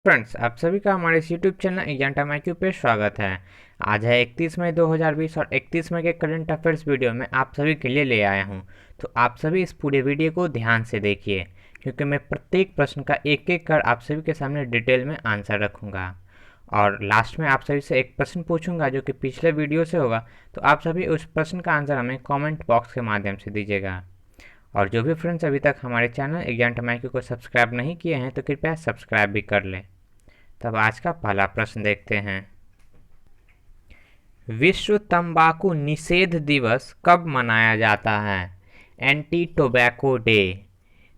Friends, आप सभी का हमारे इस YouTube channel exam time IQ पे स्वागत है। आज है 31 मई 2020 और 31 मई के करंट अफेयर्स वीडियो में आप सभी के लिए ले आया हूं। तो आप सभी इस पूरे वीडियो को ध्यान से देखिए, क्योंकि मैं प्रत्येक प्रश्न का एक एक कर आप सभी के सामने डिटेल में आंसर रखूंगा। और लास्ट में आप सभी से एक प्रश्न पूछूंगा जो कि पिछले वीडियो से होगा, तो आप सभी उस प्रश्न का आंसर हमें कॉमेंट बॉक्स के माध्यम से दीजिएगा। और जो भी फ्रेंड्स अभी तक हमारे चैनल एग्जाम टाइम IQ को सब्सक्राइब नहीं किए हैं तो कृपया सब्सक्राइब भी कर लें। तब आज का पहला प्रश्न देखते हैं। विश्व तंबाकू निषेध दिवस कब मनाया जाता है? Anti tobacco day.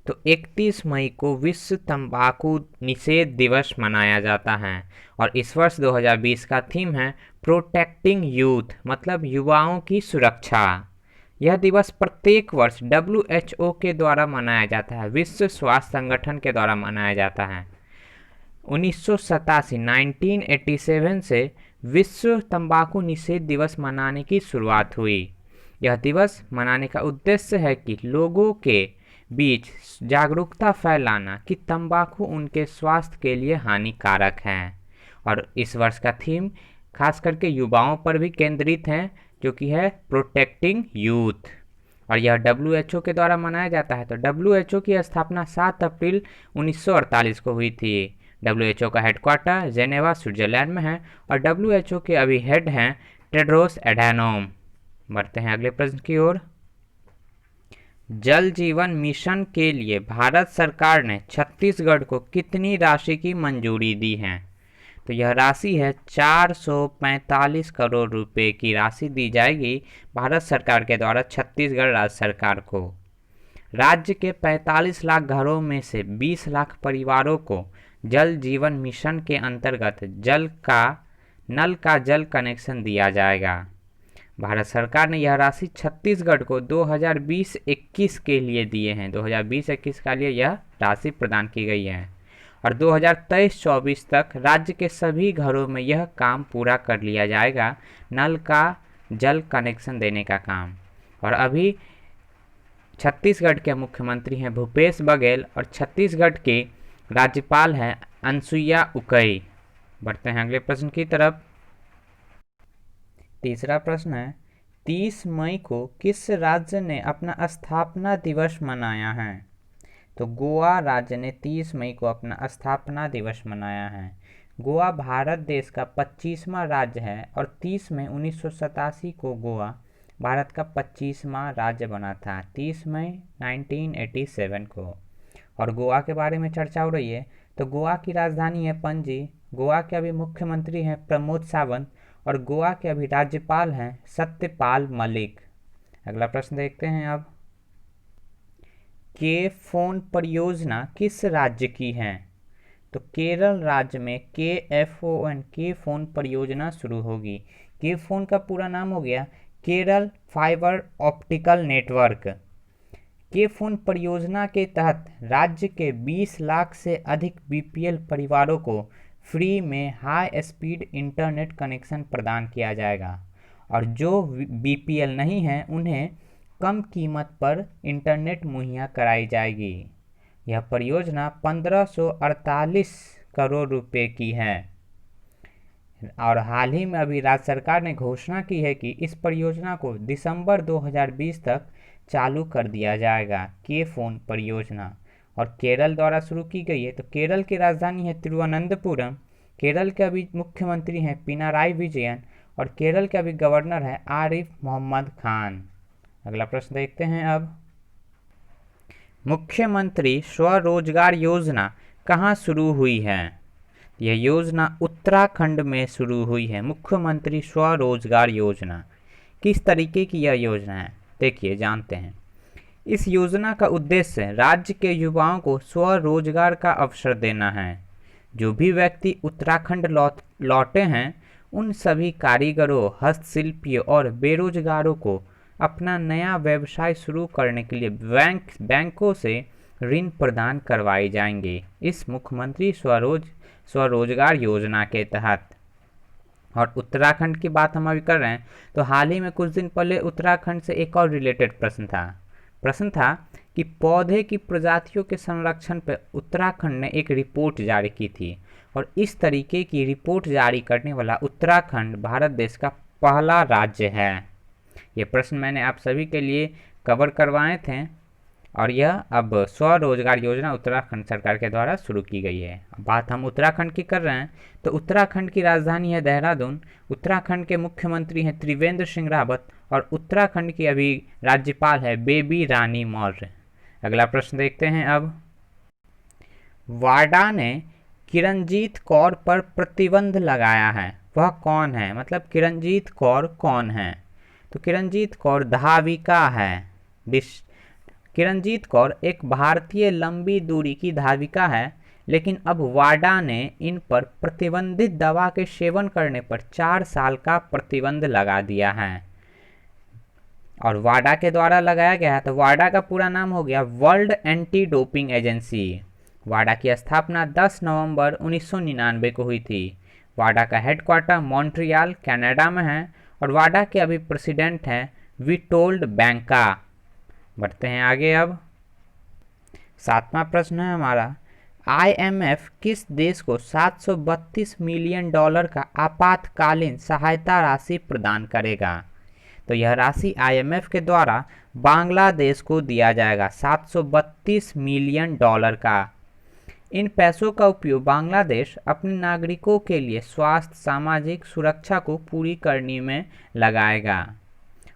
तो 31 मई को विश्व तंबाकू निषेध दिवस मनाया जाता है और इस वर्ष 2020 का थीम है प्रोटेक्टिंग यूथ, मतलब युवाओं की सुरक्षा। यह दिवस प्रत्येक वर्ष WHO के द्वारा मनाया जाता है, विश्व स्वास्थ्य संगठन के द्वारा मनाया जाता है। 1987 से विश्व तंबाकू निषेध दिवस मनाने की शुरुआत हुई। यह दिवस मनाने का उद्देश्य है कि लोगों के बीच जागरूकता फैलाना कि तंबाकू उनके स्वास्थ्य के लिए हानिकारक है। और इस वर्ष का थीम खास करके युवाओं पर भी केंद्रित है, जो कि है प्रोटेक्टिंग यूथ। और यह WHO के द्वारा मनाया जाता है। तो WHO की स्थापना 7 अप्रैल 1948 को हुई थी। WHO का हेडक्वार्टर जेनेवा स्विट्जरलैंड में है और WHO के अभी हेड हैं टेड्रोस एडैनोम। बढ़ते हैं अगले प्रश्न की ओर। जल जीवन मिशन के लिए भारत सरकार ने छत्तीसगढ़ को कितनी राशि की मंजूरी दी है? तो यह राशि है 445 करोड़ रुपए की राशि दी जाएगी भारत सरकार के द्वारा छत्तीसगढ़ राज्य सरकार को। राज्य के 45 लाख घरों में से 20 लाख परिवारों को जल जीवन मिशन के अंतर्गत नल का जल कनेक्शन दिया जाएगा। भारत सरकार ने यह राशि छत्तीसगढ़ को 2020-21 के लिए दिए हैं। 2020-21 के लिए यह राशि प्रदान की गई है और 2023-24 तक राज्य के सभी घरों में यह काम पूरा कर लिया जाएगा, नल का जल कनेक्शन देने का काम। और अभी छत्तीसगढ़ के मुख्यमंत्री हैं भूपेश बघेल और छत्तीसगढ़ के राज्यपाल हैं अनसुईया उइके। बढ़ते हैं अगले प्रश्न की तरफ। तीसरा प्रश्न है, 30 मई को किस राज्य ने अपना स्थापना दिवस मनाया है? तो गोवा राज्य ने 30 मई को अपना स्थापना दिवस मनाया है। गोवा भारत देश का 25वां राज्य है और 30 मई 1987 को गोवा भारत का 25वां राज्य बना था, 30 मई 1987 को। और गोवा के बारे में चर्चा हो रही है। तो गोवा की राजधानी है पणजी। गोवा के अभी मुख्यमंत्री हैं प्रमोद सावंत और गोवा के अभी राज्यपाल हैं सत्यपाल मलिक। अगला प्रश्न देखते हैं अब। के फोन परियोजना किस राज्य की है? तो केरल राज्य में KFON के फोन परियोजना शुरू होगी। के फोन का पूरा नाम हो गया केरल फाइबर ऑप्टिकल नेटवर्क। के फोन परियोजना के तहत राज्य के 20 लाख से अधिक BPL परिवारों को फ्री में हाई स्पीड इंटरनेट कनेक्शन प्रदान किया जाएगा और जो BPL नहीं हैं उन्हें कम कीमत पर इंटरनेट मुहैया कराई जाएगी। यह परियोजना 1548 करोड़ रुपए की है और हाल ही में अभी राज्य सरकार ने घोषणा की है कि इस परियोजना को दिसंबर 2020 तक चालू कर दिया जाएगा। के फोन परियोजना और केरल द्वारा शुरू की गई है। तो केरल की राजधानी है तिरुवनंतपुरम। केरल के अभी मुख्यमंत्री हैं पिनाराई विजयन और केरल के अभी गवर्नर हैं आरिफ मोहम्मद खान। अगला प्रश्न देखते हैं अब। मुख्यमंत्री स्वरोजगार योजना कहाँ शुरू हुई है? यह योजना उत्तराखंड में शुरू हुई है। मुख्यमंत्री स्वरोजगार योजना किस तरीके की यह योजना है, देखिए जानते हैं। इस योजना का उद्देश्य राज्य के युवाओं को स्वरोजगार का अवसर देना है। जो भी व्यक्ति उत्तराखंड लौटे हैं उन सभी कारीगरों, हस्तशिल्पियों और बेरोजगारों को अपना नया व्यवसाय शुरू करने के लिए बैंकों से ऋण प्रदान करवाए जाएंगे इस मुख्यमंत्री स्वरोजगार योजना के तहत। और उत्तराखंड की बात हम अभी कर रहे हैं, तो हाल ही में कुछ दिन पहले उत्तराखंड से एक और रिलेटेड प्रश्न था कि पौधे की प्रजातियों के संरक्षण पर उत्तराखंड ने एक रिपोर्ट जारी की थी और इस तरीके की रिपोर्ट जारी करने वाला उत्तराखंड भारत देश का पहला राज्य है। ये प्रश्न मैंने आप सभी के लिए कवर करवाए थे और यह अब स्वरोजगार योजना उत्तराखंड सरकार के द्वारा शुरू की गई है। बात हम उत्तराखंड की कर रहे हैं तो उत्तराखंड की राजधानी है देहरादून। उत्तराखंड के मुख्यमंत्री हैं त्रिवेंद्र सिंह रावत और उत्तराखंड की अभी राज्यपाल है बेबी रानी मौर्य। अगला प्रश्न देखते हैं अब। वाडा ने किरणजीत कौर पर प्रतिबंध लगाया है, वह कौन है? मतलब किरणजीत कौर कौन है? तो किरणजीत कौर धाविका है। किरणजीत कौर एक भारतीय लंबी दूरी की धाविका है, लेकिन अब वाडा ने इन पर प्रतिबंधित दवा के सेवन करने पर 4 साल का प्रतिबंध लगा दिया है और वाडा के द्वारा लगाया गया है। तो वाडा का पूरा नाम हो गया वर्ल्ड एंटी डोपिंग एजेंसी। वाडा की स्थापना 10 नवंबर 1999 को हुई थी। वाडा का हेडक्वार्टर मॉन्ट्रियल कनाडा में है और वाडा के अभी प्रेसिडेंट हैं विटोल्ड बैंका। बढ़ते हैं आगे अब। 7वां प्रश्न है हमारा, IMF किस देश को $732 मिलियन का आपातकालीन सहायता राशि प्रदान करेगा? तो यह राशि IMF के द्वारा बांग्लादेश को दिया जाएगा, $732 मिलियन का। इन पैसों का उपयोग बांग्लादेश अपने नागरिकों के लिए स्वास्थ्य सामाजिक सुरक्षा को पूरी करने में लगाएगा।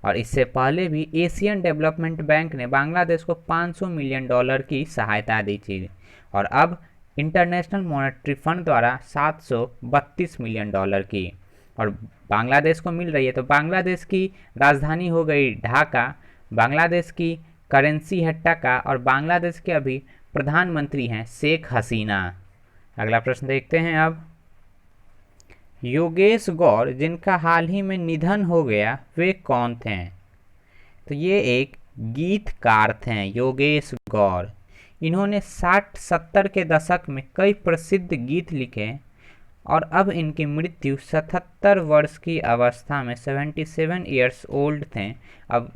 और इससे पहले भी एशियन डेवलपमेंट बैंक ने बांग्लादेश को $500 मिलियन की सहायता दी थी और अब इंटरनेशनल मॉनेटरी फंड द्वारा $732 मिलियन की और बांग्लादेश को मिल रही है। तो बांग्लादेश की राजधानी हो गई ढाका, बांग्लादेश की करेंसी है टका और बांग्लादेश के अभी प्रधानमंत्री हैं शेख हसीना। अगला प्रश्न देखते हैं अब। योगेश गौर जिनका हाल ही में निधन हो गया वे कौन थे? तो ये एक गीतकार थे योगेश गौर। इन्होंने 60-70 के दशक में कई प्रसिद्ध गीत लिखे और अब इनकी मृत्यु 77 वर्ष की अवस्था में 77 ईयर्स ओल्ड थे। अब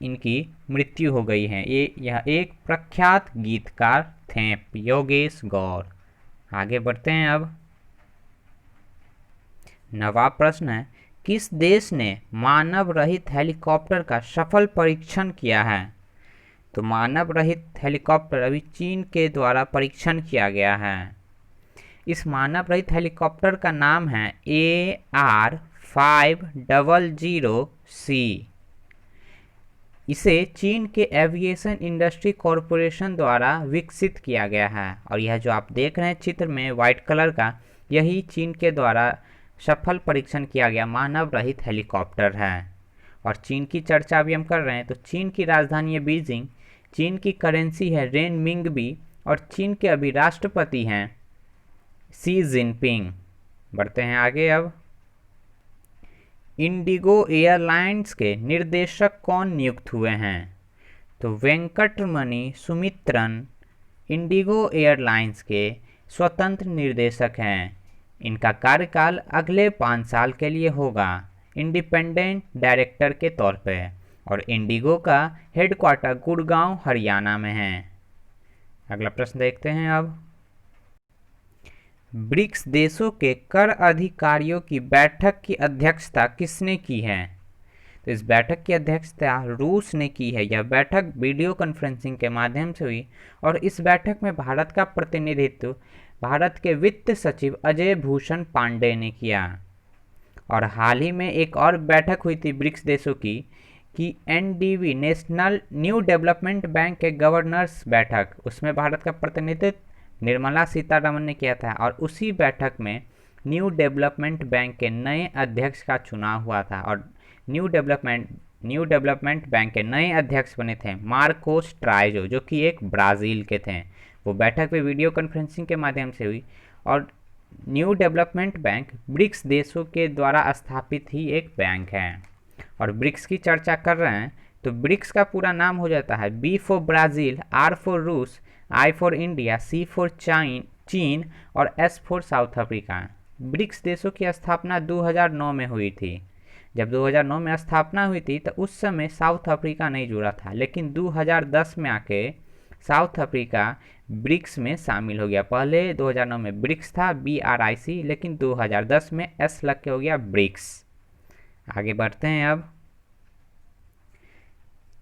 इनकी मृत्यु हो गई है। यह एक प्रख्यात गीतकार थे योगेश गौर। आगे बढ़ते हैं अब। 9वां प्रश्न है, किस देश ने मानव रहित हेलीकॉप्टर का सफल परीक्षण किया है? तो मानव रहित हेलीकॉप्टर अभी चीन के द्वारा परीक्षण किया गया है। इस मानव रहित हेलीकॉप्टर का नाम है AR-500C। इसे चीन के एविएशन इंडस्ट्री कॉरपोरेशन द्वारा विकसित किया गया है और यह जो आप देख रहे हैं चित्र में व्हाइट कलर का, यही चीन के द्वारा सफल परीक्षण किया गया मानव रहित हेलीकॉप्टर है। और चीन की चर्चा अभी हम कर रहे हैं तो चीन की राजधानी है बीजिंग, चीन की करेंसी है रेनमिंगबी और चीन के अभी राष्ट्रपति हैं शी जिनपिंग। बढ़ते हैं आगे अब। इंडिगो एयरलाइंस के निर्देशक कौन नियुक्त हुए हैं? तो वेंकटरमणि सुमित्रन इंडिगो एयरलाइंस के स्वतंत्र निर्देशक हैं। इनका कार्यकाल अगले 5 साल के लिए होगा इंडिपेंडेंट डायरेक्टर के तौर पे और इंडिगो का हेडक्वार्टर गुड़गांव हरियाणा में है। अगला प्रश्न देखते हैं अब। ब्रिक्स देशों के कर अधिकारियों की बैठक की अध्यक्षता किसने की है? तो इस बैठक की अध्यक्षता रूस ने की है। यह बैठक वीडियो कॉन्फ्रेंसिंग के माध्यम से हुई और इस बैठक में भारत का प्रतिनिधित्व भारत के वित्त सचिव अजय भूषण पांडे ने किया। और हाल ही में एक और बैठक हुई थी ब्रिक्स देशों की कि NDB national new development bank के गवर्नर्स बैठक, उसमें भारत का प्रतिनिधित्व निर्मला सीतारमण ने किया था और उसी बैठक में न्यू डेवलपमेंट बैंक के नए अध्यक्ष का चुनाव हुआ था और न्यू डेवलपमेंट बैंक के नए अध्यक्ष बने थे मार्कोस ट्राइजो, जो कि एक ब्राज़ील के थे। वो बैठक भी वीडियो कॉन्फ्रेंसिंग के माध्यम से हुई और न्यू डेवलपमेंट बैंक ब्रिक्स देशों के द्वारा स्थापित ही एक बैंक है। और ब्रिक्स की चर्चा कर रहे हैं तो ब्रिक्स का पूरा नाम हो जाता है B for Brazil, R for रूस, I for India, C for चीन और S for South Africa. BRICS देशों की स्थापना 2009 में हुई थी। जब 2009 में स्थापना हुई थी तो उस समय साउथ अफ्रीका नहीं जुड़ा था, लेकिन 2010 में आके साउथ अफ्रीका ब्रिक्स में शामिल हो गया। पहले 2009 में ब्रिक्स था, BRIC, लेकिन 2010 में S लग के हो गया ब्रिक्स। आगे बढ़ते हैं अब।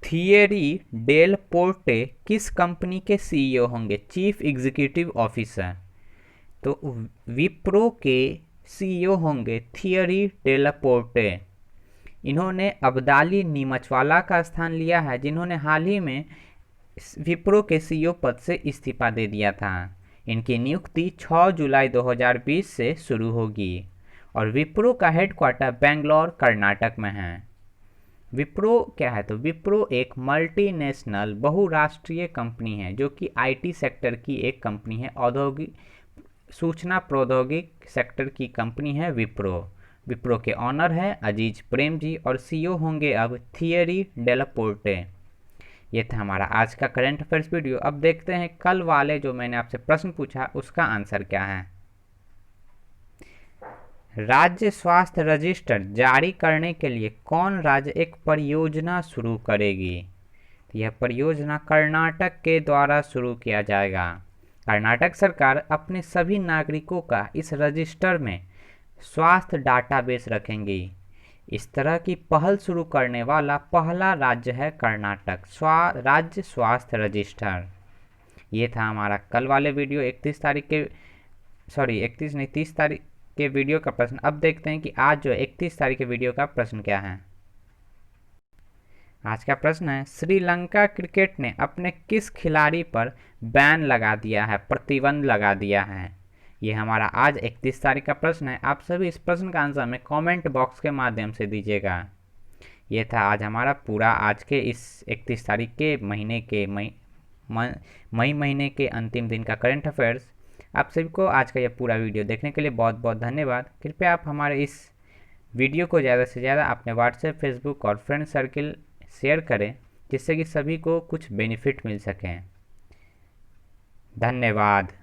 थियरी डेल पोर्टे किस कंपनी के CEO होंगे? Chief executive officer. तो विप्रो के CEO होंगे थियरी डेल पोर्टे। इन्होंने अब्दाली नीमचवाला का स्थान लिया है, जिन्होंने हाल ही में विप्रो के CEO पद से इस्तीफा दे दिया था। इनकी नियुक्ति 6 जुलाई 2020 से शुरू होगी और विप्रो का हेडक्वार्टर बेंगलोर कर्नाटक में है। विप्रो क्या है? तो विप्रो एक मल्टीनेशनल बहुराष्ट्रीय कंपनी है जो कि IT सेक्टर की एक कंपनी है, औद्योगिक सूचना प्रौद्योगिक सेक्टर की कंपनी है विप्रो। विप्रो के ऑनर है अजीज प्रेम जी और CEO होंगे अब थियरी डेल पोर्टे। ये था हमारा आज का करंट अफेयर्स वीडियो। अब देखते हैं कल वाले जो मैंने आपसे प्रश्न पूछा उसका आंसर क्या है। राज्य स्वास्थ्य रजिस्टर जारी करने के लिए कौन राज्य एक परियोजना शुरू करेगी? यह परियोजना कर्नाटक के द्वारा शुरू किया जाएगा। कर्नाटक सरकार अपने सभी नागरिकों का इस रजिस्टर में स्वास्थ्य डाटाबेस रखेंगी। इस तरह की पहल शुरू करने वाला पहला राज्य है कर्नाटक, राज्य स्वास्थ्य रजिस्टर। ये था हमारा कल वाले वीडियो 31 तारीख के 30 तारीख के वीडियो का प्रश्न। अब देखते हैं कि आज जो 31 तारीख के वीडियो का प्रश्न क्या है। आज का प्रश्न है, श्रीलंका क्रिकेट ने अपने किस खिलाड़ी पर बैन लगा दिया है, प्रतिबंध लगा दिया है? ये हमारा आज 31 तारीख का प्रश्न है। आप सभी इस प्रश्न का आंसर हमें कमेंट बॉक्स के माध्यम से दीजिएगा। ये था आज हमारा पूरा आज के इस 31 तारीख के महीने के मई महीने के अंतिम दिन का करंट अफेयर्स। आप सभी को आज का यह पूरा वीडियो देखने के लिए बहुत बहुत धन्यवाद। कृपया आप हमारे इस वीडियो को ज़्यादा से ज़्यादा अपने व्हाट्सएप, फेसबुक और फ्रेंड सर्किल शेयर करें, जिससे कि सभी को कुछ बेनिफिट मिल सकें। धन्यवाद।